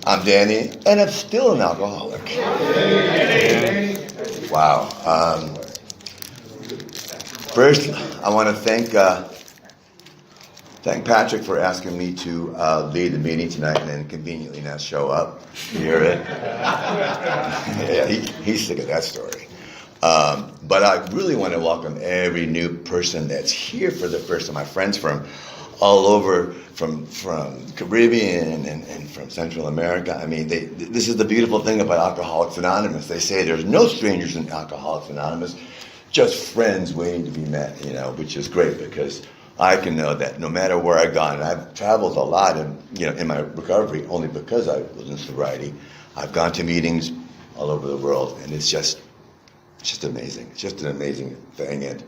I'm Danny, and I'm still an alcoholic. Wow. First, I want to thank Patrick for asking me to lead the meeting tonight and then conveniently not show up. You hear it? Yeah, he's sick of that story. But I really want to welcome every new person that's here for the first time. My friends from all over, from Caribbean and from Central America. I mean, this is the beautiful thing about Alcoholics Anonymous. They say there's no strangers in Alcoholics Anonymous, just friends waiting to be met, which is great because I can know that no matter where I've gone, and I've traveled a lot in my recovery only because I was in sobriety. I've gone to meetings all over the world, and it's just amazing. It's just an amazing thing. And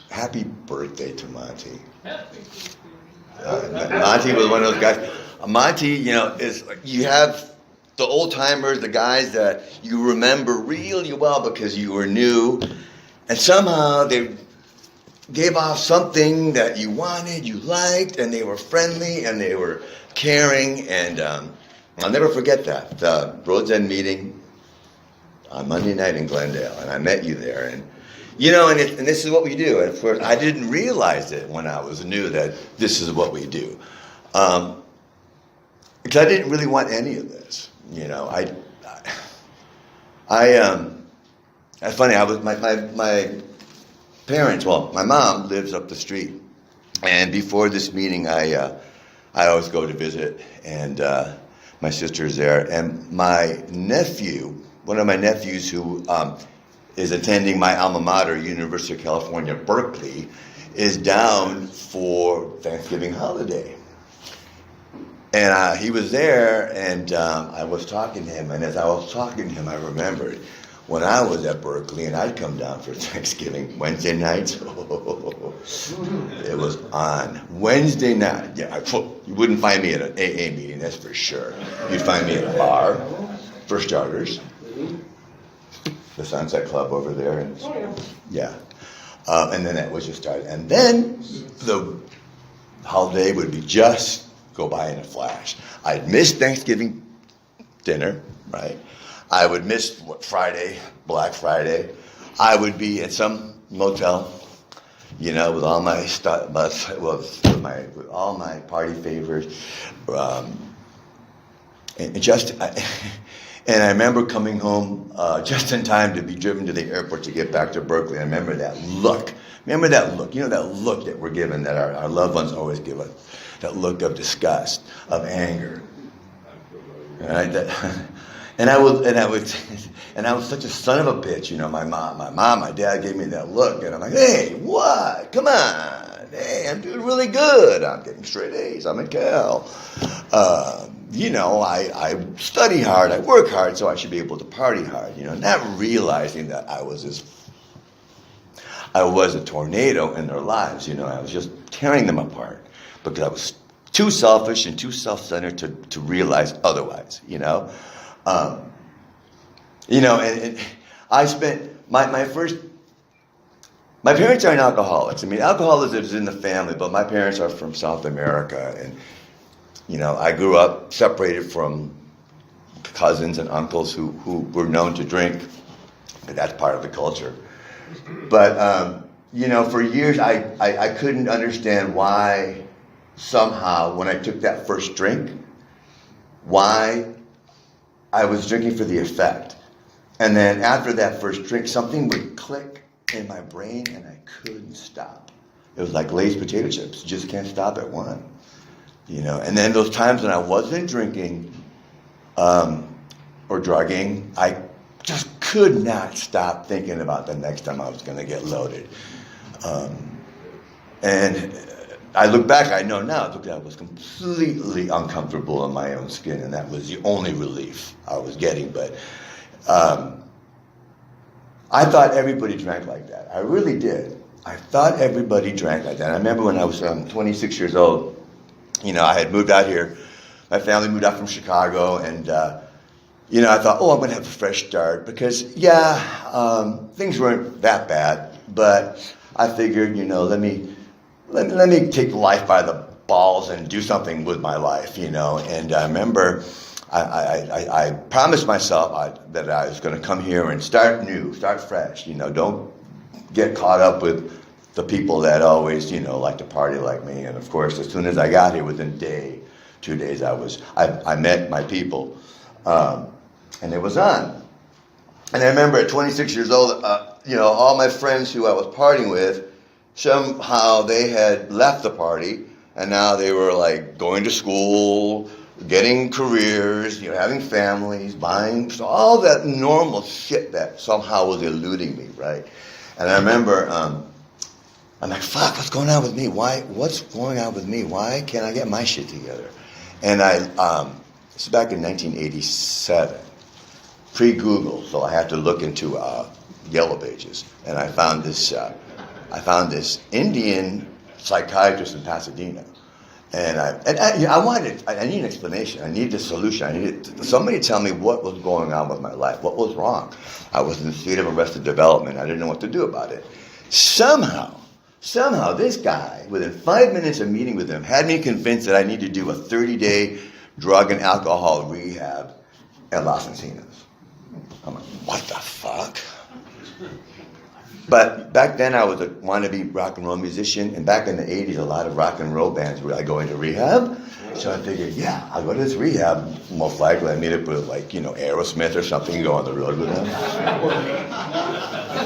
happy birthday to Monty. Monty was one of those guys. Monty, is you have the old timers, the guys that you remember really well because you were new, and somehow they gave off something that you wanted, you liked, and they were friendly and they were caring. And I'll never forget that. The Road's End meeting on Monday night in Glendale, and I met you there. And and this is what we do. And of course, I didn't realize it when I was new that this is what we do, because I didn't really want any of this. It's funny. I was my parents. Well, my mom lives up the street, and before this meeting, I always go to visit, and my sister's there, and my nephew, one of my nephews who is attending my alma mater, University of California, Berkeley, is down for Thanksgiving holiday. And he was there, and I was talking to him, and as I was talking to him, I remembered when I was at Berkeley, and I'd come down for Thanksgiving Wednesday nights. It was on Wednesday night. Yeah, you wouldn't find me at an AA meeting, that's for sure. You'd find me at a bar, for starters. The Sunset Club over there, and and then that was just started, and then the holiday would be just go by in a flash. I'd miss Thanksgiving dinner, right? I would miss Black Friday. I would be at some motel, with all my stuff, with all my party favors, And I remember coming home just in time to be driven to the airport to get back to Berkeley. I remember that look. That look that we're given, that our loved ones always give us. That look of disgust, of anger. Right? And I was such a son of a bitch. My mom, my dad gave me that look, and I'm like, hey, what? Come on. Hey, I'm doing really good. I'm getting straight A's. I'm in Cal. I study hard, I work hard, so I should be able to party hard, not realizing that I was a tornado in their lives, I was just tearing them apart because I was too selfish and too self-centered to realize otherwise, and I spent my parents aren't alcoholics. I mean, alcoholism is in the family, but my parents are from South America, and I grew up separated from cousins and uncles who were known to drink, but that's part of the culture. But, for years I couldn't understand why somehow when I took that first drink, why I was drinking for the effect. And then after that first drink, something would click in my brain and I couldn't stop. It was like Lay's potato chips. You just can't stop at one. And then those times when I wasn't drinking or drugging, I just could not stop thinking about the next time I was going to get loaded. And I look back, I know now, I was completely uncomfortable in my own skin, and that was the only relief I was getting. But I thought everybody drank like that. I really did. I thought everybody drank like that. I remember when I was 26 years old, I had moved out here. My family moved out from Chicago, and, I thought, I'm going to have a fresh start because, things weren't that bad, but I figured, let me take life by the balls and do something with my life, you know. And I remember I promised myself that I was going to come here and start new, start fresh, you know. Don't get caught up with the people that always, you know, like to party like me. And of course, as soon as I got here, within a day, 2 days, I met my people, and it was on. And I remember at 26 years old, you know, all my friends who I was partying with, somehow they had left the party, and now they were like going to school, getting careers, you know, having families, buying, so all that normal shit that somehow was eluding me, right? And I remember, I'm like, fuck, what's going on with me? What's going on with me? Why can't I get my shit together? And this is back in 1987, pre-Google, so I had to look into Yellow Pages, and I found this Indian psychiatrist in Pasadena, and I need an explanation. I need a solution. I needed somebody to tell me what was going on with my life. What was wrong? I was in the state of arrested development. I didn't know what to do about it. Somehow, this guy, within 5 minutes of meeting with him, had me convinced that I need to do a 30-day drug and alcohol rehab at Los Encinas. I'm like, what the fuck? But back then I was a wannabe rock and roll musician, and back in the 80s, a lot of rock and roll bands were like going to rehab. So I figured, yeah, I'll go to this rehab. Most likely I meet up with, like, you know, Aerosmith or something and go on the road with them.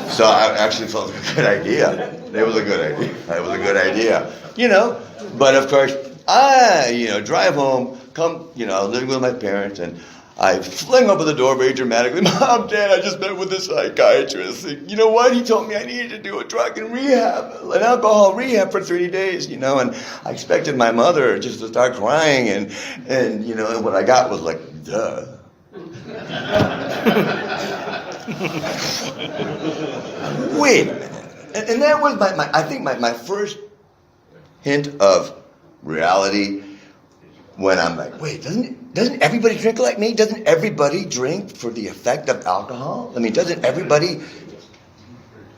So I actually felt like a good idea. It was a good idea. You know, but of course, I, you know, drive home, come, you know, living with my parents, and I fling open the door very dramatically. Mom, Dad, I just met with a psychiatrist. And you know what? He told me I needed to do a drug and rehab, an alcohol rehab for 30 days, you know. And I expected my mother just to start crying. And you know, and what I got was like, duh. Wait a minute. And that was I think my first hint of reality, when I'm like, wait, doesn't everybody drink like me? Doesn't everybody drink for the effect of alcohol? I mean, doesn't everybody?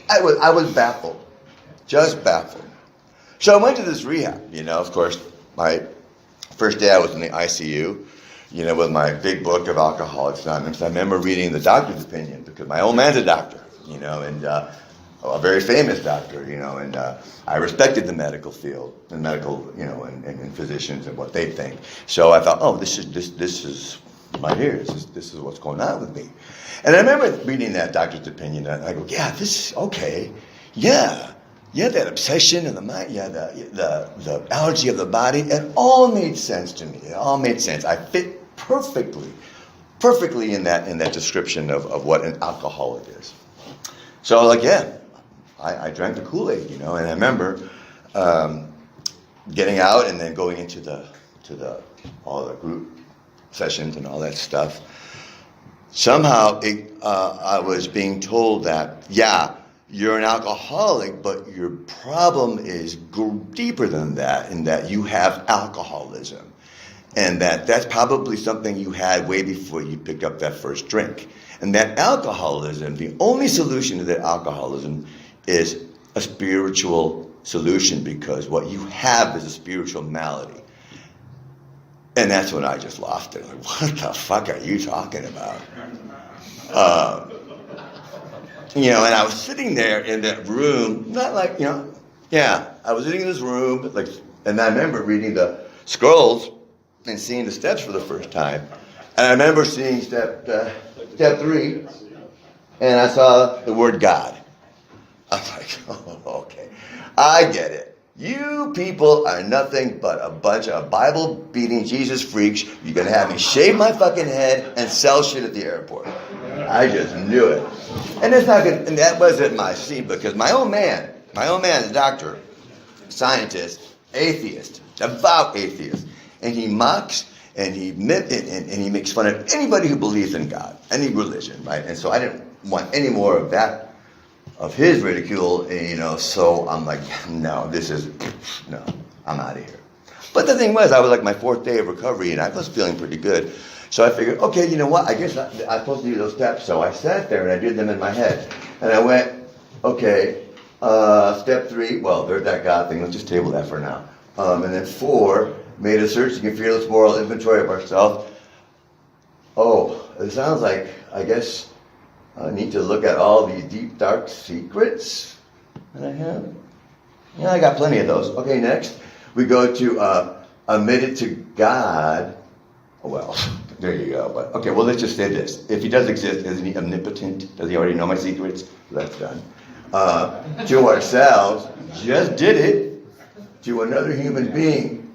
I was baffled, just baffled. So I went to this rehab, you know. Of course, my first day I was in the ICU, you know, with my big book of Alcoholics Anonymous. I remember reading the doctor's opinion, because my old man's a doctor, you know, and a very famous doctor, you know, and I respected the medical field and medical, you know, and physicians and what they think. So I thought, oh, this is right here. This is what's going on with me. And I remember reading that doctor's opinion, and I go, yeah, this is okay. Yeah, that obsession and the mind, yeah, the allergy of the body, it all made sense to me. It all made sense. I fit perfectly in that description of what an alcoholic is. So like, yeah. I drank the Kool-Aid, you know, and I remember getting out and then going into all the group sessions and all that stuff. Somehow I was being told that, yeah, you're an alcoholic, but your problem is deeper than that, in that you have alcoholism, and that's probably something you had way before you picked up that first drink. And that alcoholism, the only solution to that alcoholism is a spiritual solution, because what you have is a spiritual malady. And that's when I just laughed at it. Like, what the fuck are you talking about? You know, and I was sitting there in that room, not like, you know, yeah, I was sitting in this room, like, and I remember reading the scrolls and seeing the steps for the first time. And I remember seeing step 3, and I saw the word God. I'm like, oh, okay, I get it. You people are nothing but a bunch of Bible-beating Jesus freaks. You're going to have me shave my fucking head and sell shit at the airport. I just knew it. And it's not good. And that wasn't my scene, because my own man is a doctor, scientist, atheist, devout atheist. And he mocks and he makes fun of anybody who believes in God, any religion, right? And so I didn't want any more of that, of his ridicule, you know, so I'm like, no, I'm out of here. But the thing was, I was like my 4th day of recovery, and I was feeling pretty good. So I figured, okay, you know what, I guess I'm supposed to do those steps. So I sat there and I did them in my head. And I went, okay, step 3, well, there's that God thing, let's just table that for now. And then 4, made a searching and fearless moral inventory of ourselves. Oh, it sounds like, I guess, I need to look at all these deep, dark secrets that I have. Yeah, I got plenty of those. Okay, next, we go to admit it to God. Oh, well, there you go. But okay, well, let's just say this. If he does exist, isn't he omnipotent? Does he already know my secrets? That's done. To ourselves, just did it to another human being.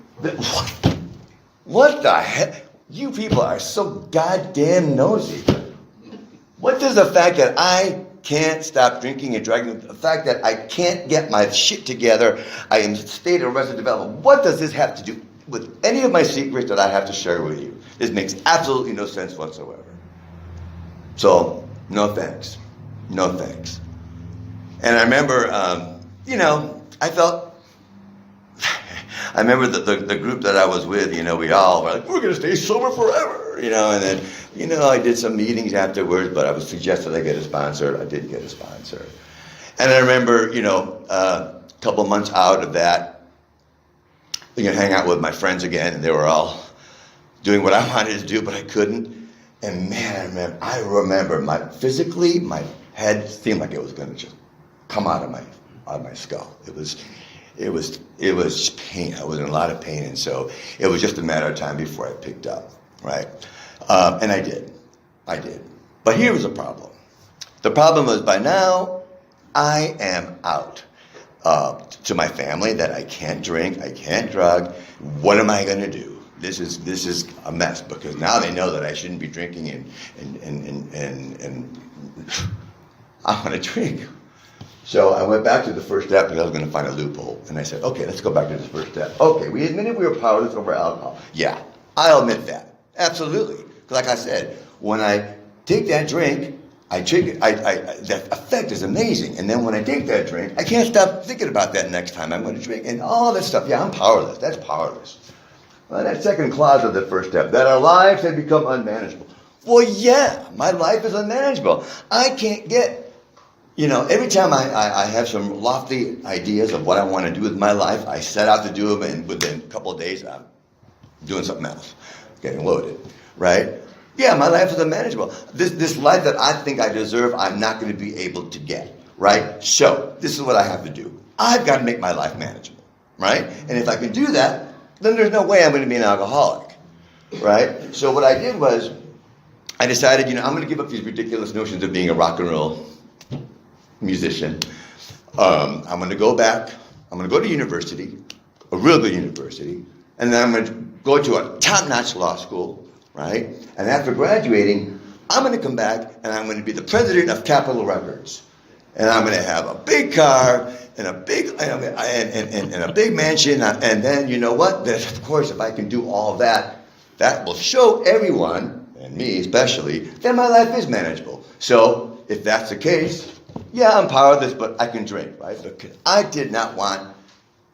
What the heck? You people are so goddamn nosy. What does the fact that I can't stop drinking and drugging, the fact that I can't get my shit together, I am in a state of arrested development, what does this have to do with any of my secrets that I have to share with you? This makes absolutely no sense whatsoever. So, no thanks. No thanks. And I remember, I remember the group that I was with, we all were like, we're going to stay sober forever, and then, I did some meetings afterwards, but I was suggested I get a sponsor. I did get a sponsor. And I remember, a couple months out of that, hang out with my friends again, and they were all doing what I wanted to do, but I couldn't. And man, I remember my head seemed like it was going to just come out of my skull. It was pain. I was in a lot of pain, and so it was just a matter of time before I picked up, right? And I did. But here was the problem. The problem was by now, I am out. To my family that I can't drink, I can't drug. What am I going to do? This is a mess because now they know that I shouldn't be drinking and I want to drink. So I went back to the first step because I was going to find a loophole. And I said, okay, let's go back to the first step. Okay, we admitted we were powerless over alcohol. Yeah, I'll admit that. Absolutely. Like I said, when I take that drink, I drink it. That effect is amazing. And then when I take that drink, I can't stop thinking about that next time I'm going to drink. And all that stuff. Yeah, I'm powerless. That's powerless. Well, that second clause of the first step, that our lives have become unmanageable. Well, yeah, my life is unmanageable. I can't get... every time I have some lofty ideas of what I want to do with my life, I set out to do them, and within a couple of days, I'm doing something else, getting loaded, right? Yeah, my life is unmanageable. This life that I think I deserve, I'm not going to be able to get, right? So this is what I have to do. I've got to make my life manageable, right? And if I can do that, then there's no way I'm going to be an alcoholic, right? So what I did was, I decided, I'm going to give up these ridiculous notions of being a rock and roll musician. I'm going to go back. I'm going to go to university, a real good university, and then I'm going to go to a top-notch law school, right? And after graduating, I'm going to come back and I'm going to be the president of Capitol Records, and I'm going to have a big car and a big and a big mansion. And then you know what? Then of course, if I can do all of that, that will show everyone, and me especially, that my life is manageable. So if that's the case, yeah, I'm powerless, but I can drink, right? Because I did not want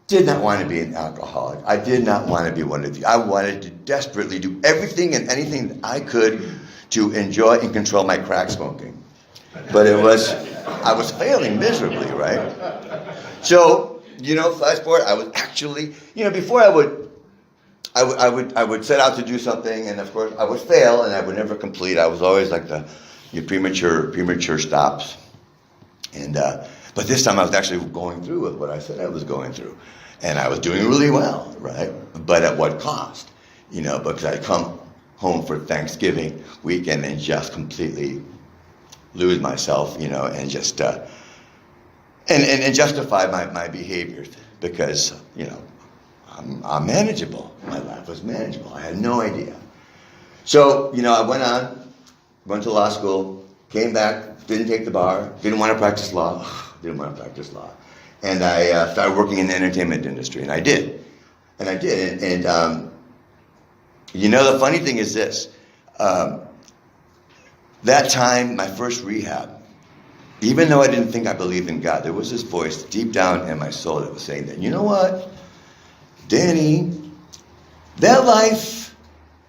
to be an alcoholic. I did not want to be one of you. I wanted to desperately do everything and anything that I could to enjoy and control my crack smoking. But I was failing miserably, right? So, flash forward, I was actually, before I would set out to do something, and of course I would fail and I would never complete. I was always like your premature stops. And but this time I was actually going through with what I said I was going through. And I was doing really well, right? But at what cost? Because I'd come home for Thanksgiving weekend and just completely lose myself, and just and justify my behaviors because, I'm manageable. My life was manageable. I had no idea. So, I went to law school, came back, didn't take the bar, didn't want to practice law. And I started working in the entertainment industry, and I did. And the funny thing is this. That time, my first rehab, even though I didn't think I believed in God, there was this voice deep down in my soul that was saying that, you know what, Danny, that life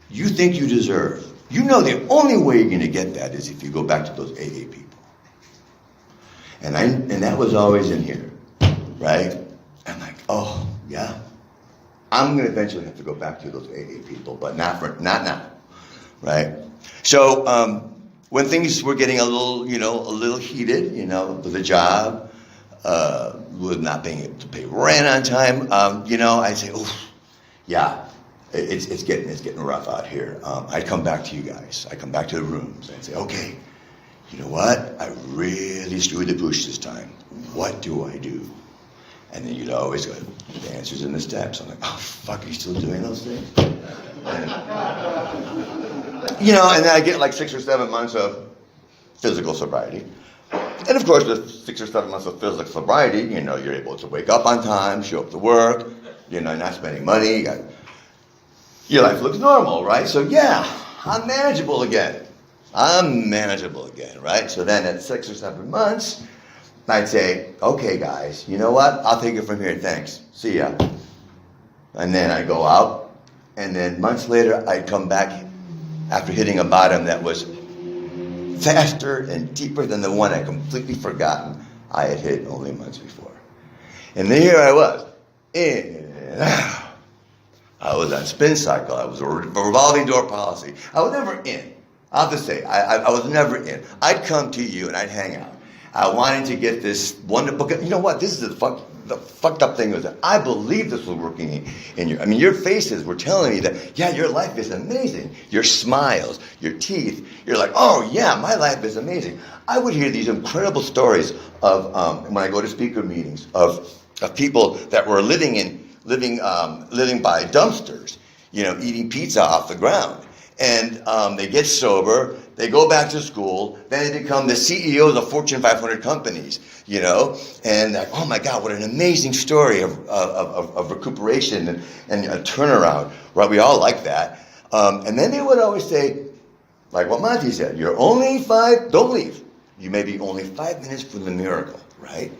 you think you deserve, the only way you're going to get that is if you go back to those AA people. And that was always in here, right? I'm like, oh, yeah, I'm going to eventually have to go back to those AA people, but not now, right? So when things were getting a little heated, with the job, with not being able to pay rent on time, I'd say, oh, yeah, it's getting rough out here. I'd come back to you guys. I'd come back to the rooms. I'd say, okay, you know what? I really screwed the pooch this time. What do I do? And then you'd always go, the answer's in the steps. I'm like, oh, fuck, are you still doing those things? And then I get like 6 or 7 months of physical sobriety. And of course, with 6 or 7 months of physical sobriety, you're able to wake up on time, show up to work, not spending money. Your life looks normal, right? So yeah, I'm manageable again, right? So then at 6 or 7 months, I'd say, okay, guys, you know what? I'll take it from here. Thanks. See ya. And then I'd go out. And then months later, I'd come back after hitting a bottom that was faster and deeper than the one I completely forgotten I had hit only months before. And then here I was. In and out. I was on spin cycle. I was a revolving door policy. I was never in. I'll have to say, I was never in. I'd come to you and I'd hang out. I wanted to get this wonderful. You know what? This is the fucked up thing was that I believe this was working in your. I mean, your faces were telling me that, yeah, your life is amazing. Your smiles, your teeth. You're like, oh yeah, my life is amazing. I would hear these incredible stories of when I go to speaker meetings of people that were living by dumpsters, eating pizza off the ground. And they get sober, they go back to school, then they become the CEOs of Fortune 500 companies, and like, oh my God, what an amazing story of recuperation and a turnaround, right? We all like that. And then they would always say, like what Monty said, don't leave. You may be only 5 minutes from the miracle, right?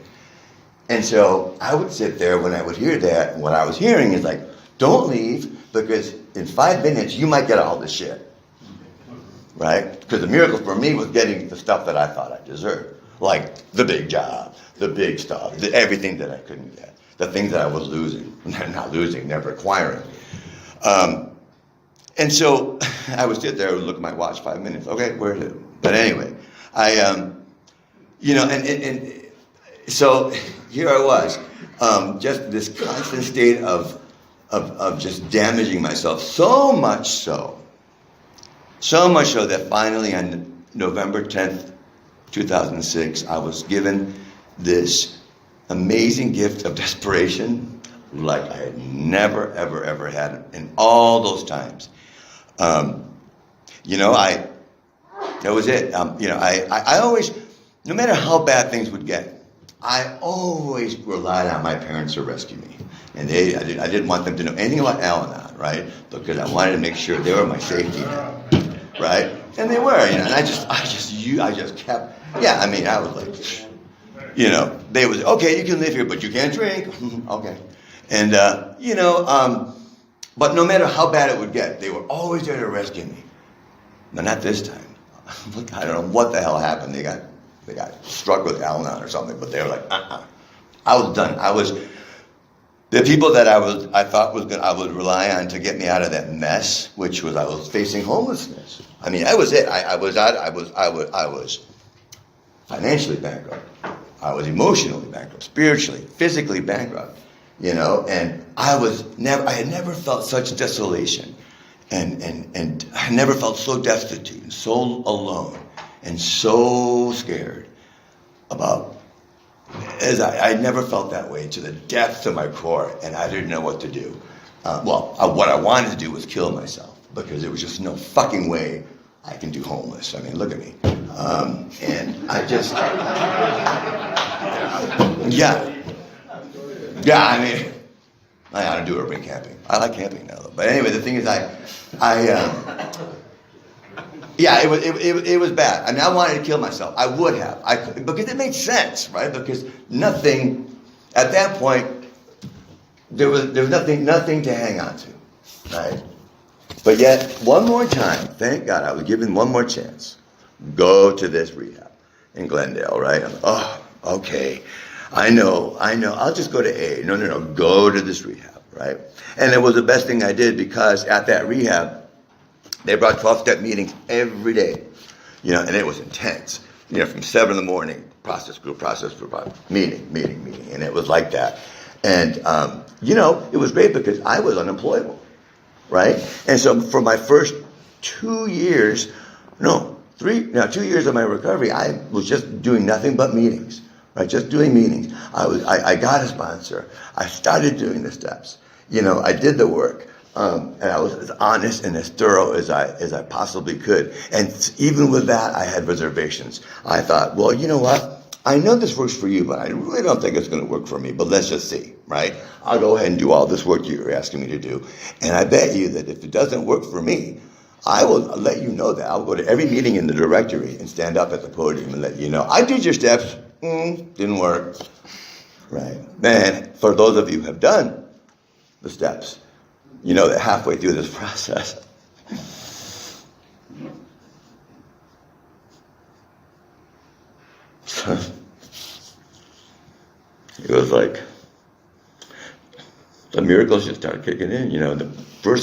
And so I would sit there when I would hear that, and what I was hearing is like, don't leave, because in 5 minutes, you might get all this shit, right? Because the miracle for me was getting the stuff that I thought I deserved, like the big job, the big stuff, everything that I couldn't get, the things that I was losing, never acquiring. And so I would sit there and look at my watch, 5 minutes. Okay, where is it? But anyway, so here I was, just this constant state of just damaging myself, so much so that finally on November 10th, 2006, I was given this amazing gift of desperation like I had never, ever, ever had in all those times. That was it. I always, no matter how bad things would get, I always relied on my parents to rescue me. And I didn't want them to know anything about Al-Anon, right? Because I wanted to make sure they were my safety net, right? And they were, and I just kept, I was like, they was, okay, you can live here, but you can't drink. Okay. And, but no matter how bad it would get, they were always there to rescue me. But not this time. I don't know what the hell happened. They got struck with Al-Anon or something, but they were like, I was done. The people that I thought I would rely on to get me out of that mess, which was I was facing homelessness. I mean, that was it. I was financially bankrupt. I was emotionally bankrupt, spiritually, physically bankrupt. And I had never felt such desolation, and I never felt so destitute and so alone and so scared about. I never felt that way to the depths of my core, and I didn't know what to do. What I wanted to do was kill myself, because there was just no fucking way I can do homeless. I mean, look at me. And I just, I mean, I ought to do urban camping. I like camping now, though. But anyway, the thing is, it was bad. I mean, I wanted to kill myself. I would have. Because it made sense, right? Because nothing, at that point, there was nothing to hang on to, right? But yet, one more time, thank God, I was given one more chance. Go to this rehab in Glendale, right? I'm like, oh, okay. I know. I'll just go to AA. No. Go to this rehab. right? And it was the best thing I did because at that rehab, they brought 12-step meetings every day, and it was intense. From 7 in the morning, process group, meeting, and it was like that. And, it was great because I was unemployable, right? And so for my first 2 years, 2 years of my recovery, I was just doing nothing but meetings, right? Just doing meetings. I got a sponsor. I started doing the steps. I did the work. And I was as honest and as thorough as I possibly could. And even with that, I had reservations. I thought, well, you know what? I know this works for you, but I really don't think it's going to work for me. But let's just see, right? I'll go ahead and do all this work you're asking me to do. And I bet you that if it doesn't work for me, I will let you know that. I'll go to every meeting in the directory and stand up at the podium and let you know. I did your steps. Didn't work. Right? And for those of you who have done the steps, that halfway through this process, it was like the miracles just started kicking in. For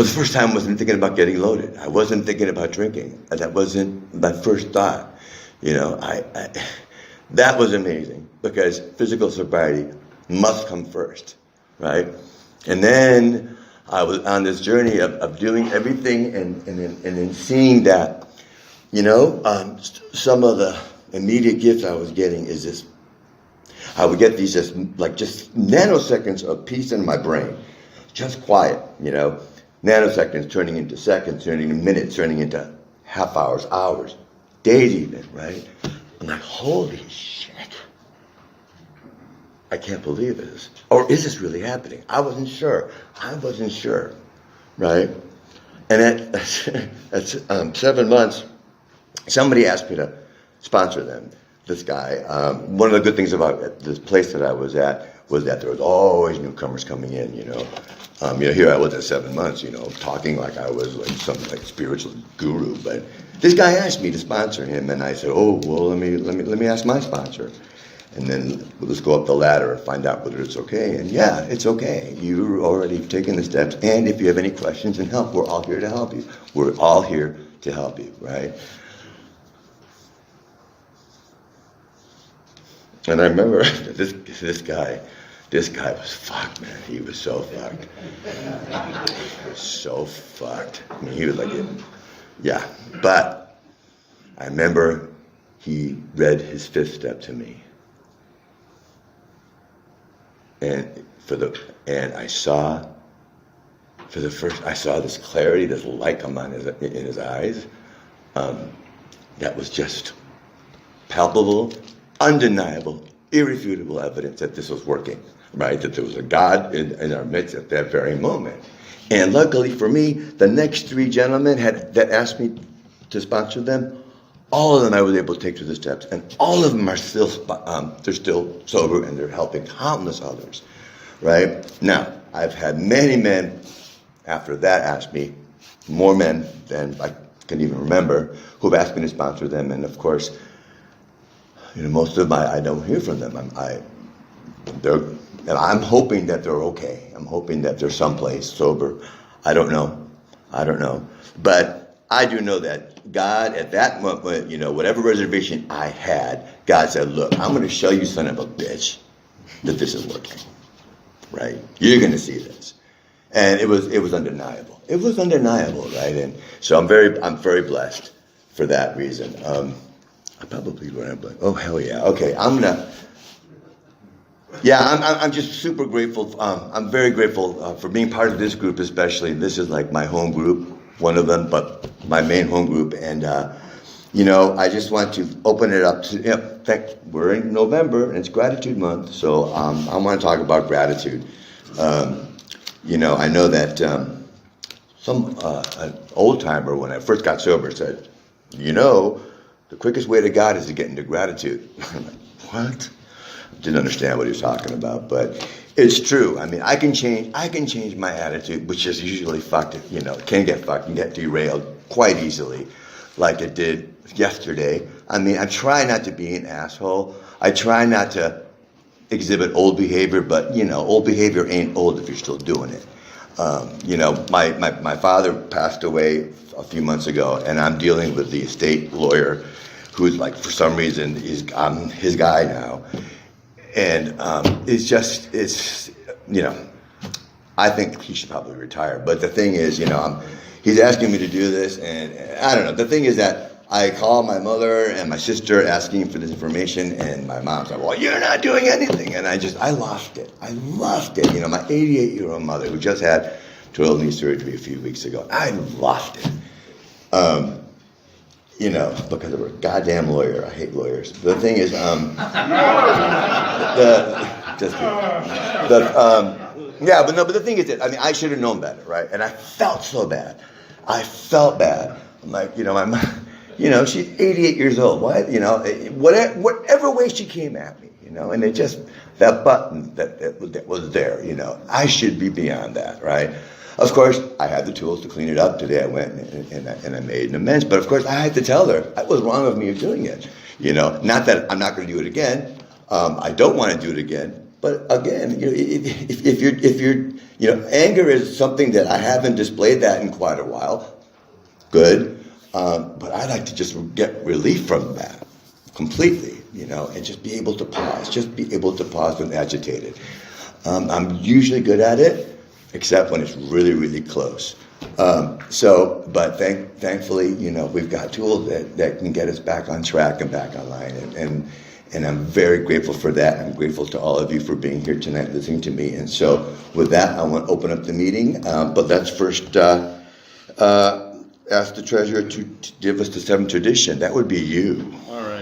the first time, wasn't thinking about getting loaded. I wasn't thinking about drinking. That wasn't my first thought. That was amazing because physical sobriety must come first. Right? And then I was on this journey of doing everything and then seeing that, some of the immediate gifts I was getting is this. I would get these just nanoseconds of peace in my brain, just quiet, nanoseconds turning into seconds, turning into minutes, turning into half hours, hours, days even, right? I'm like, holy shit. I can't believe this. Or is this really happening? I wasn't sure, right? And at 7 months, somebody asked me to sponsor them, this guy. One of the good things about this place that I was at was that there was always newcomers coming in, here I was at 7 months, talking like I was like some spiritual guru. But this guy asked me to sponsor him, and I said, oh, well, let me ask my sponsor. And then let's go up the ladder and find out whether it's okay. And yeah, it's okay. You've already taken the steps. And if you have any questions and help, we're all here to help you. We're all here to help you, right? And I remember this guy was fucked, man. He was so fucked. He was so fucked. I mean, he was like, yeah. But I remember he read his 5th step to me. And I saw this clarity, this light come on in his eyes. That was just palpable, undeniable, irrefutable evidence that this was working, right? That there was a God in our midst at that very moment. And luckily for me, the next 3 gentlemen that asked me to sponsor them, all of them I was able to take through the steps, and all of them are still they're still sober and they're helping countless others, right? Now, I've had many men after that ask me, more men than I can even remember, who've asked me to sponsor them, and of course, most of them I don't hear from them. I'm hoping that they're okay. I'm hoping that they're someplace sober. I don't know, but I do know that God, at that moment, whatever reservation I had, God said, look, I'm going to show you, son of a bitch, that this is working, right? You're going to see this. And it was undeniable. It was undeniable, right? And so I'm very blessed for that reason. I probably rambling. Oh, hell yeah. Okay, I'm just super grateful. I'm very grateful for being part of this group, especially. This is like my home group, one of them, but my main home group. And, I just want to open it up to, in fact, we're in November, and it's Gratitude Month, so I want to talk about gratitude. I know that an old-timer, when I first got sober, said, the quickest way to God is to get into gratitude. I'm like, what? Didn't understand what he was talking about, but it's true. I mean, I can change my attitude, which is usually fucked, can get fucked and get derailed quite easily, like it did yesterday. I mean, I try not to be an asshole. I try not to exhibit old behavior, but old behavior ain't old if you're still doing it. My father passed away a few months ago, and I'm dealing with the estate lawyer, who's like, for some reason, I'm his guy now, and I think he should probably retire. But the thing is, he's asking me to do this, and I don't know. The thing is that I call my mother and my sister asking for this information, and my mom's like, well, you're not doing anything. And I lost it. I lost it. My 88-year-old mother, who just had total knee surgery a few weeks ago, I lost it. Because of a goddamn lawyer. I hate lawyers. The thing is, but the thing is that, I should have known better, right? And I felt so bad. I felt bad. I'm like, my mom, she's 88 years old. Why, whatever way she came at me, and it just, that button that was there, I should be beyond that, right? Of course, I had the tools to clean it up. Today I went and I made an amends. But of course, I had to tell her it was wrong of me of doing it. Not that I'm not going to do it again. I don't want to do it again. But again, if you're, anger is something that I haven't displayed that in quite a while. Good. But I like to just get relief from that completely, and just be able to pause. Just be able to pause when agitated. I'm usually good at it, except when it's really, really close. But thankfully, we've got tools that can get us back on track and back online. And I'm very grateful for that. I'm grateful to all of you for being here tonight, listening to me. And so with that, I want to open up the meeting. But let's first ask the treasurer to give us the seventh tradition. That would be you. All right.